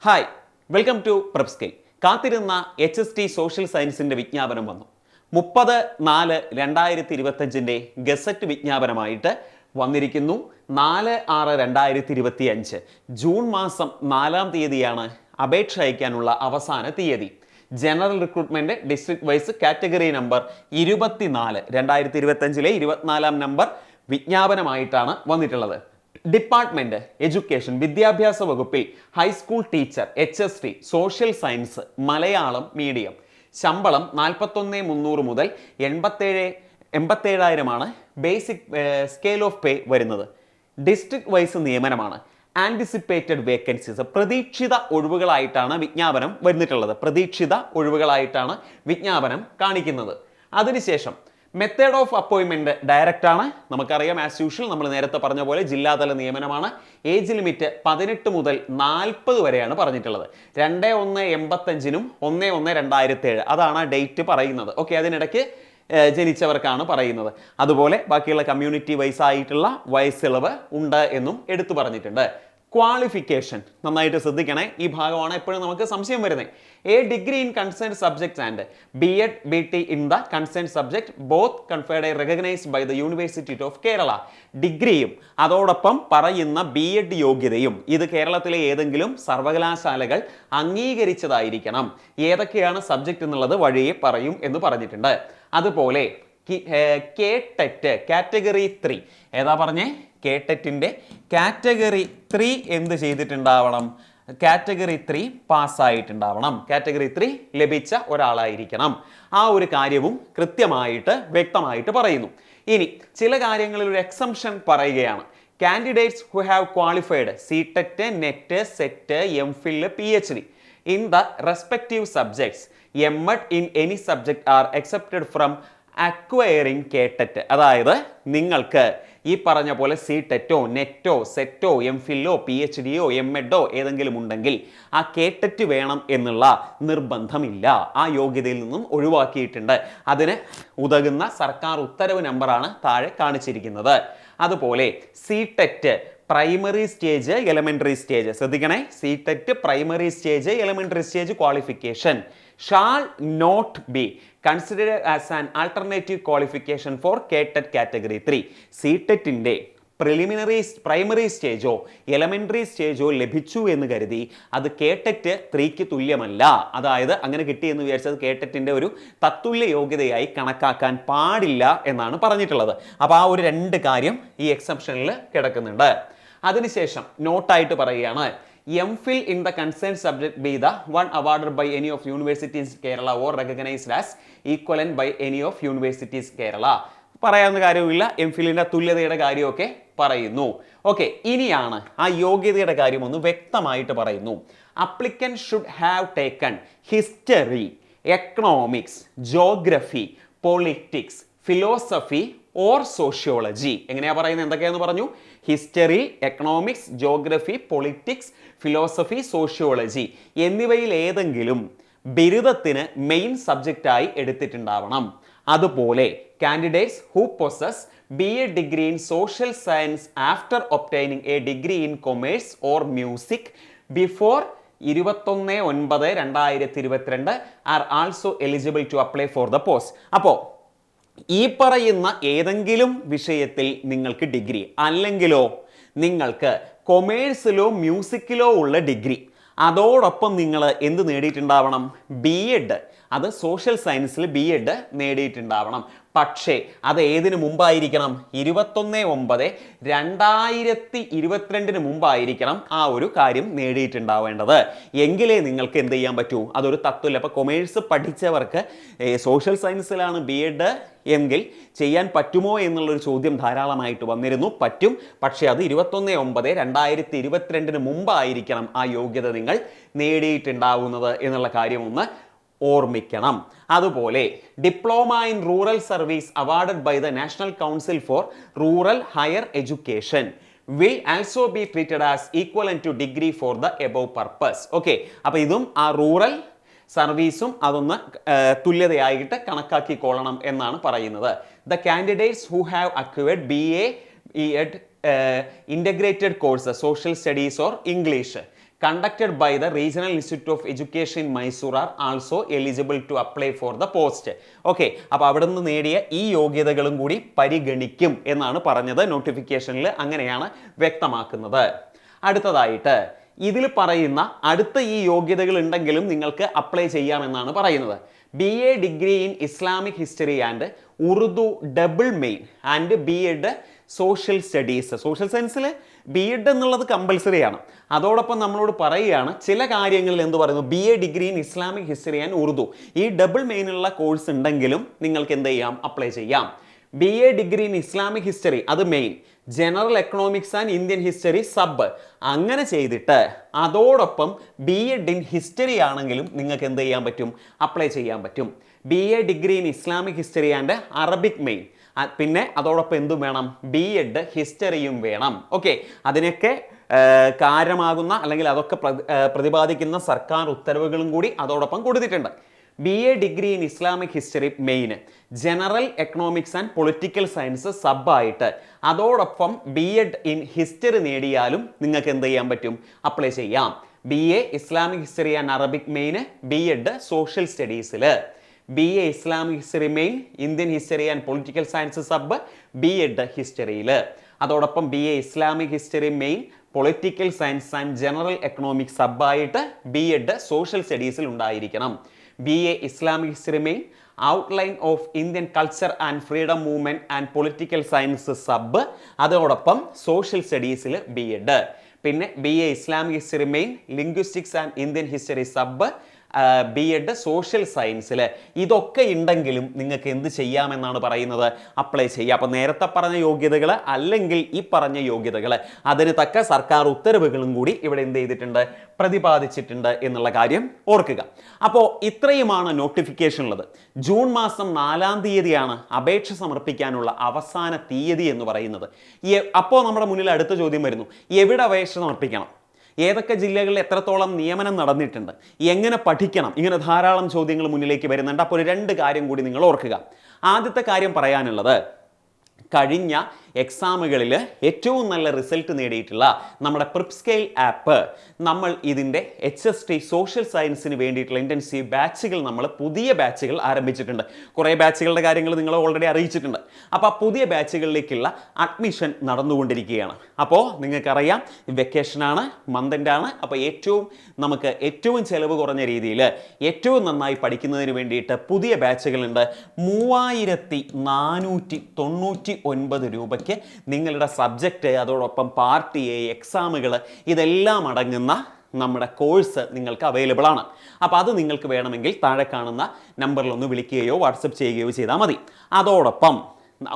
Hi, welcome to പ്രെപ്സ്കെയിൽ. കാത്തിരുന്ന HST social സയൻസിന്റെ വിജ്ഞാപനം വന്നു. 30/4/2025 ഗസറ്റ് വിജ്ഞാപനമായിട്ട് വന്നിരിക്കുന്നു. 4/6/2025 ജൂൺ മാസം 4-ാം തീയതിയാണ് അപേക്ഷ അയക്കാനുള്ള അവസാന തീയതി. General recruitment district wise category number 24 2025 24-ാം നമ്പർ വിജ്ഞാപനമായിട്ടാണ് വന്നിട്ടുള്ളത്. ഡിപ്പാർട്ട്മെന്റ് എഡ്യൂക്കേഷൻ വിദ്യാഭ്യാസ വകുപ്പിൽ high school teacher HST social science Malayalam medium. ശമ്പളം 41,300 മുതൽ 87,000 ബേസിക് സ്കെയിൽ ഓഫ് പേ വരുന്നത്. ഡിസ്ട്രിക്ട് വൈസ് നിയമനമാണ്. ആൻറ്റിസിപ്പേറ്റഡ് വേക്കൻസീസ് പ്രതീക്ഷിത ഒഴിവുകളായിട്ടാണ് വിജ്ഞാപനം വന്നിട്ടുള്ളത്. പ്രതീക്ഷിത ഒഴിവുകളായിട്ടാണ് വിജ്ഞാപനം കാണിക്കുന്നത്. അതിനുശേഷം മെത്തേഡ് ഓഫ് അപ്പോയിൻമെന്റ് ഡയറക്റ്റ് ആണ്. നമുക്കറിയാം, ആസ് യൂഷ്വൽ നമ്മൾ നേരത്തെ പറഞ്ഞ പോലെ ജില്ലാതല നിയമനമാണ്. ഏജ് ലിമിറ്റ് 18 മുതൽ 40 വരെയാണ് പറഞ്ഞിട്ടുള്ളത്. 2/1/85 1/1/2007 അതാണ് ഡേറ്റ് പറയുന്നത്. ഓക്കെ, അതിനിടയ്ക്ക് ജനിച്ചവർക്കാണ് പറയുന്നത്. അതുപോലെ ബാക്കിയുള്ള കമ്മ്യൂണിറ്റി വൈസ് ആയിട്ടുള്ള വയസ്സിളവ് ഉണ്ട് എന്നും എടുത്തു പറഞ്ഞിട്ടുണ്ട്. ക്വാളിഫിക്കേഷൻ നന്നായിട്ട് ശ്രദ്ധിക്കണേ. ഈ ഭാഗമാണ് എപ്പോഴും നമുക്ക് സംശയം വരുന്നത്. A degree in concern subjects and BEd BT in the concern subject both conferred recognised by the university of Kerala. ഡിഗ്രിയും അതോടൊപ്പം പറയുന്ന BEd യോഗ്യതയും ഇത് കേരളത്തിലെ ഏതെങ്കിലും സർവകലാശാലകൾ അംഗീകരിച്ചതായിരിക്കണം. ഏതൊക്കെയാണ് സബ്ജക്റ്റ് എന്നുള്ളത് വഴിയെ പറയും എന്ന് പറഞ്ഞിട്ടുണ്ട്. അതുപോലെ കേടെറ്റ് കാറ്റഗറി 3 ഏതാ പറഞ്ഞേ? കേടെറ്റിന്റെ കാറ്റഗറി 3 എന്ത് ചെയ്തിട്ടുണ്ടാവണം? കാറ്റഗറി 3 പാസ്സായിട്ടുണ്ടാവണം. കാറ്റഗറി 3 ലഭിച്ച ഒരാളായിരിക്കണം. ആ ഒരു കാര്യവും കൃത്യമായിട്ട് വ്യക്തമായിട്ട് പറയുന്നു. ഇനി ചില കാര്യങ്ങളിൽ ഒരു എക്സംഷൻ പറയുകയാണ്. Candidates who have qualified CTET, NET, SET, MPhil, PhD in the respective subjects, MEd in any subject are accepted from acquiring KTET. അതായത് നിങ്ങൾക്ക് ഈ പറഞ്ഞ പോലെ CTET, NET, SET, MPhil, PhD, MEd ഏതെങ്കിലും ഉണ്ടെങ്കിൽ ആ കേടെറ്റ് വേണം എന്നുള്ള നിർബന്ധമില്ല. ആ യോഗ്യതയിൽ നിന്നും ഒഴിവാക്കിയിട്ടുണ്ട്. അതിന് ഉതകുന്ന സർക്കാർ ഉത്തരവ് നമ്പറാണ് താഴെ കാണിച്ചിരിക്കുന്നത്. അതുപോലെ CTET primary stage, elementary stage ശ്രദ്ധിക്കണേ. CTET primary stage, elementary stage qualification shall not be considered as an alternative qualification for KTET category 3. CTETന്റെ പ്രൈമറി സ്റ്റേജോ എലമെന്ററി സ്റ്റേജോ ലഭിച്ചു എന്ന് കരുതി അത് KTET 3ക്ക് തുല്യമല്ല. അതായത് അങ്ങനെ കിട്ടിയെന്ന് വിചാരിച്ചത് KTETന്റെ ഒരു തത്തുല്യ യോഗ്യതയായി കണക്കാക്കാൻ പാടില്ല എന്നാണ് പറഞ്ഞിട്ടുള്ളത്. അപ്പോൾ ആ ഒരു 2 കാര്യം ഈ എക്സെപ്ഷനിൽ കിടക്കുന്നുണ്ട്. അതിനുശേഷം നോട്ടായിട്ട് പറയുകയാണ്, MPhil in the concerned subject be the one awarded by any of universities Kerala or recognized as equivalent by any of universities Kerala. പറയാവുന്ന കാര്യമില്ല. MPhilന്റെ തുല്യതയുടെ കാര്യമൊക്കെ പറയുന്നു. ഓക്കെ, ഇനിയാണ് ആ യോഗ്യതയുടെ കാര്യം ഒന്ന് വ്യക്തമായിട്ട് പറയുന്നു. Applicant should have taken history, economics, geography, politics, philosophy or sociology. എങ്ങനെയാ പറയുന്നത്? എന്തൊക്കെയാന്ന് പറഞ്ഞു? History, economics, geography, politics, philosophy, sociology എന്നിവയിൽ ഏതെങ്കിലും ബിരുദത്തിന് മെയിൻ സബ്ജക്റ്റായി എടുത്തിട്ടുണ്ടാവണം. അതുപോലെ candidates who possess BEd degree in social science after obtaining a degree in commerce or music before 21/9/2022 are also eligible to apply for the post. അപ്പോൾ ഈ പറയുന്ന ഏതെങ്കിലും വിഷയത്തിൽ നിങ്ങൾക്ക് ഡിഗ്രി, അല്ലെങ്കിലോ നിങ്ങൾക്ക് കൊമേഴ്സിലോ മ്യൂസിക്കിലോ ഉള്ള ഡിഗ്രി, അതോടൊപ്പം നിങ്ങൾ എന്ത് നേടിയിട്ടുണ്ടാവണം? BEd, അത് സോഷ്യൽ സയൻസിൽ BEd നേടിയിട്ടുണ്ടാവണം. പക്ഷേ അത് ഏതിനു മുമ്പായിരിക്കണം? 21/9/2022 മുമ്പായിരിക്കണം ആ ഒരു കാര്യം നേടിയിട്ടുണ്ടാവേണ്ടത്. എങ്കിലേ നിങ്ങൾക്ക് എന്ത് ചെയ്യാൻ പറ്റൂ? അതൊരു തത്വമില്ല. അപ്പോൾ കൊമേഴ്സ് പഠിച്ചവർക്ക് സോഷ്യൽ സയൻസിലാണ് BEd എങ്കിൽ ചെയ്യാൻ പറ്റുമോ എന്നുള്ളൊരു ചോദ്യം ധാരാളമായിട്ട് വന്നിരുന്നു. പറ്റും, പക്ഷേ അത് 21/9/2022 മുമ്പായിരിക്കണം ആ യോഗ്യത നിങ്ങൾ നേടിയിട്ടുണ്ടാവുന്നത് എന്നുള്ള കാര്യം ഒന്ന് ഓർമ്മിക്കണം. അതുപോലെ diploma in rural service awarded by the national council for rural higher education will also be treated as equivalent to degree for the above purpose. Okay, അപ്പോൾ ഇതും ആ റൂറൽ സർവീസും അതൊന്ന് തുല്യതയായിട്ട് കണക്കാക്കിക്കൊള്ളണം എന്നാണ് പറയുന്നത്. The candidates who have acquired BA ED integrated courses, social studies or English conducted by the Regional Institute of Education in Mysore are also eligible to apply for the post. Okay, അപ്പോൾ അവിടെ നിന്ന് നേടിയ ഈ യോഗ്യതകളും കൂടി പരിഗണിക്കും എന്നാണ് പറഞ്ഞത്. നോട്ടിഫിക്കേഷനിൽ അങ്ങനെയാണ് വ്യക്തമാക്കുന്നത്. അടുത്തതായിട്ട് ഇതിൽ പറയുന്ന അടുത്ത ഈ യോഗ്യതകൾ ഉണ്ടെങ്കിലും നിങ്ങൾക്ക് അപ്ലൈ ചെയ്യാമെന്നാണ് പറയുന്നത്. BA degree in Islamic history and Urdu double main and BEd social studies. Social സയൻസിൽ BEd എന്നുള്ളത് കമ്പൽസറി ആണ്. അതോടൊപ്പം നമ്മളോട് പറയുകയാണ് ചില കാര്യങ്ങളിൽ എന്ത് പറയുന്നു, BA degree in Islamic history and Urdu, ഈ ഡബിൾ മെയിനുള്ള കോഴ്സ് ഉണ്ടെങ്കിലും നിങ്ങൾക്ക് എന്ത് ചെയ്യാം, അപ്ലൈ ചെയ്യാം. BA degree in Islamic history അത് main, general economics and Indian history sub, അങ്ങനെ ചെയ്തിട്ട് അതോടൊപ്പം BEd ഇൻ ഹിസ്റ്ററി ആണെങ്കിലും നിങ്ങൾക്ക് എന്ത് ചെയ്യാൻ പറ്റും, അപ്ലൈ ചെയ്യാൻ പറ്റും. BA degree in Islamic history and Arabic main, പിന്നെ അതോടൊപ്പം എന്തും വേണം, BEd ഹിസ്റ്ററിയും വേണം. ഓക്കെ, അതിനൊക്കെ കാര്യമാകുന്ന അല്ലെങ്കിൽ അതൊക്കെ പ്രതിപാദിക്കുന്ന സർക്കാർ ഉത്തരവുകളും കൂടി അതോടൊപ്പം കൊടുത്തിട്ടുണ്ട്. BA degree in Islamic history main, general economics and political science സബായിട്ട് അതോടൊപ്പം BEd ഇൻ ഹിസ്റ്ററി നേടിയാലും നിങ്ങൾക്ക് എന്ത് ചെയ്യാൻ പറ്റും, അപ്ലൈ ചെയ്യാം. BA Islamic history and Arabic main, BEd social സ്റ്റഡീസിൽ, BA Islamic history main, Indian history and political science sub, BEd ഹിസ്റ്ററിയിൽ. അതോടൊപ്പം BA Islamic history main, political science and general economics സബായിട്ട് BEd social സ്റ്റഡീസിൽ ഉണ്ടായിരിക്കണം. BA Islamic history main, outline of Indian culture and freedom movement and political science sub, അതോടൊപ്പം social സ്റ്റഡീസിൽ BEd. പിന്നെ BA Islamic history main, linguistics and Indian history sub, BEd social സയൻസിൽ. ഇതൊക്കെ ഉണ്ടെങ്കിലും നിങ്ങൾക്ക് എന്ത് ചെയ്യാമെന്നാണ് പറയുന്നത്, അപ്ലൈ ചെയ്യുക. അപ്പോൾ നേരത്തെ പറഞ്ഞ യോഗ്യതകൾ അല്ലെങ്കിൽ ഈ പറഞ്ഞ യോഗ്യതകൾ അതിന് തക്ക സർക്കാർ ഉത്തരവുകളും കൂടി ഇവിടെ എന്ത് ചെയ്തിട്ടുണ്ട്, പ്രതിപാദിച്ചിട്ടുണ്ട് എന്നുള്ള കാര്യം ഓർക്കുക. അപ്പോൾ ഇത്രയുമാണ് നോട്ടിഫിക്കേഷൻ ഉള്ളത്. ജൂൺ മാസം 4-ാം തീയതിയാണ് അപേക്ഷ സമർപ്പിക്കാനുള്ള അവസാന തീയതി എന്ന് പറയുന്നത്. അപ്പോൾ നമ്മുടെ മുന്നിൽ അടുത്ത ചോദ്യം വരുന്നു, എവിടെ അപേക്ഷ സമർപ്പിക്കണം, ഏതൊക്കെ ജില്ലകളിൽ എത്രത്തോളം നിയമനം നടന്നിട്ടുണ്ട്, എങ്ങനെ പഠിക്കണം, ഇങ്ങനെ ധാരാളം ചോദ്യങ്ങൾ മുന്നിലേക്ക് വരുന്നുണ്ട്. അപ്പോൾ 2 കാര്യം കൂടി നിങ്ങൾ ഓർക്കുക. ആദ്യത്തെ കാര്യം പറയാനുള്ളത്, കഴിഞ്ഞ എക്സാമുകളിൽ ഏറ്റവും നല്ല റിസൾട്ട് നേടിയിട്ടുള്ള നമ്മുടെ പ്രിപ്സ്കെയിൽ ആപ്പ് നമ്മൾ ഇതിൻ്റെ HST സോഷ്യൽ സയൻസിന് വേണ്ടിയിട്ടുള്ള ഇൻറ്റൻസീവ് ബാച്ചുകൾ, നമ്മൾ പുതിയ ബാച്ചുകൾ ആരംഭിച്ചിട്ടുണ്ട്. കുറേ ബാച്ചുകളുടെ കാര്യങ്ങൾ നിങ്ങൾ ഓൾറെഡി അറിയിച്ചിട്ടുണ്ട്. അപ്പോൾ ആ പുതിയ ബാച്ചുകളിലേക്കുള്ള അഡ്മിഷൻ നടന്നുകൊണ്ടിരിക്കുകയാണ്. അപ്പോൾ നിങ്ങൾക്കറിയാം വെക്കേഷനാണ്, മന്ത് എൻഡാണ്. അപ്പോൾ നമുക്ക് ഏറ്റവും ചിലവ് കുറഞ്ഞ രീതിയിൽ ഏറ്റവും നന്നായി പഠിക്കുന്നതിന് വേണ്ടിയിട്ട് പുതിയ ബാച്ചുകളുണ്ട്. 3499 രൂപ നിങ്ങളുടെ സബ്ജക്റ്റ്, അതോടൊപ്പം പാർട്ട് എ, എക്സാമുകൾ, ഇതെല്ലാം അടങ്ങുന്ന നമ്മുടെ കോഴ്സ് നിങ്ങൾക്ക് അവൈലബിൾ ആണ്. അപ്പോൾ അത് നിങ്ങൾക്ക് വേണമെങ്കിൽ താഴെ കാണുന്ന നമ്പറിൽ ഒന്ന് വിളിക്കുകയോ വാട്സപ്പ് ചെയ്യുകയോ ചെയ്താൽ മതി. അതോടൊപ്പം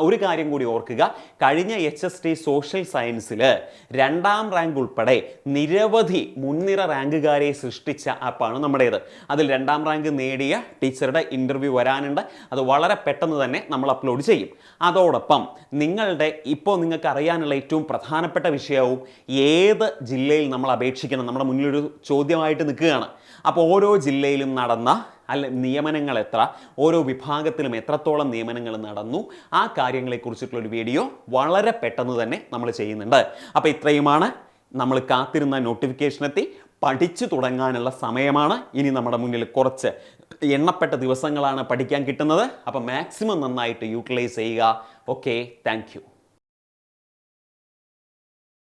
ഒരു കാര്യം കൂടി ഓർക്കുക, കഴിഞ്ഞ HST സോഷ്യൽ സയൻസിൽ 2ാം റാങ്ക് ഉൾപ്പെടെ നിരവധി മുൻനിര റാങ്കുകാരെ സൃഷ്ടിച്ച ആപ്പാണ് നമ്മുടേത്. അതിൽ 2ാം റാങ്ക് നേടിയ ടീച്ചറുടെ ഇൻ്റർവ്യൂ വരാനുണ്ട്. അത് വളരെ പെട്ടെന്ന് തന്നെ നമ്മൾ അപ്ലോഡ് ചെയ്യും. അതോടൊപ്പം ഇപ്പോൾ നിങ്ങൾക്ക് അറിയാനുള്ള ഏറ്റവും പ്രധാനപ്പെട്ട വിഷയവും ഏത് ജില്ലയിൽ നമ്മൾ അപേക്ഷിക്കണം, നമ്മുടെ മുന്നിലൊരു ചോദ്യമായിട്ട് നിൽക്കുകയാണ്. അപ്പോൾ ഓരോ ജില്ലയിലും നടന്ന നിയമനങ്ങൾ എത്ര, ഓരോ വിഭാഗത്തിലും എത്രത്തോളം നിയമനങ്ങൾ നടന്നു, ആ കാര്യങ്ങളെക്കുറിച്ചിട്ടുള്ളൊരു വീഡിയോ വളരെ പെട്ടെന്ന് തന്നെ നമ്മൾ ചെയ്യുന്നുണ്ട്. അപ്പോൾ ഇത്രയുമാണ്, നമ്മൾ കാത്തിരുന്ന നോട്ടിഫിക്കേഷൻ എത്തി, പഠിച്ചു തുടങ്ങാനുള്ള സമയമാണ്. ഇനി നമ്മുടെ മുന്നിൽ കുറച്ച് എണ്ണപ്പെട്ട ദിവസങ്ങളാണ് പഠിക്കാൻ കിട്ടുന്നത്. അപ്പോൾ മാക്സിമം നന്നായിട്ട് യൂട്ടിലൈസ് ചെയ്യുക. Okay, thank you.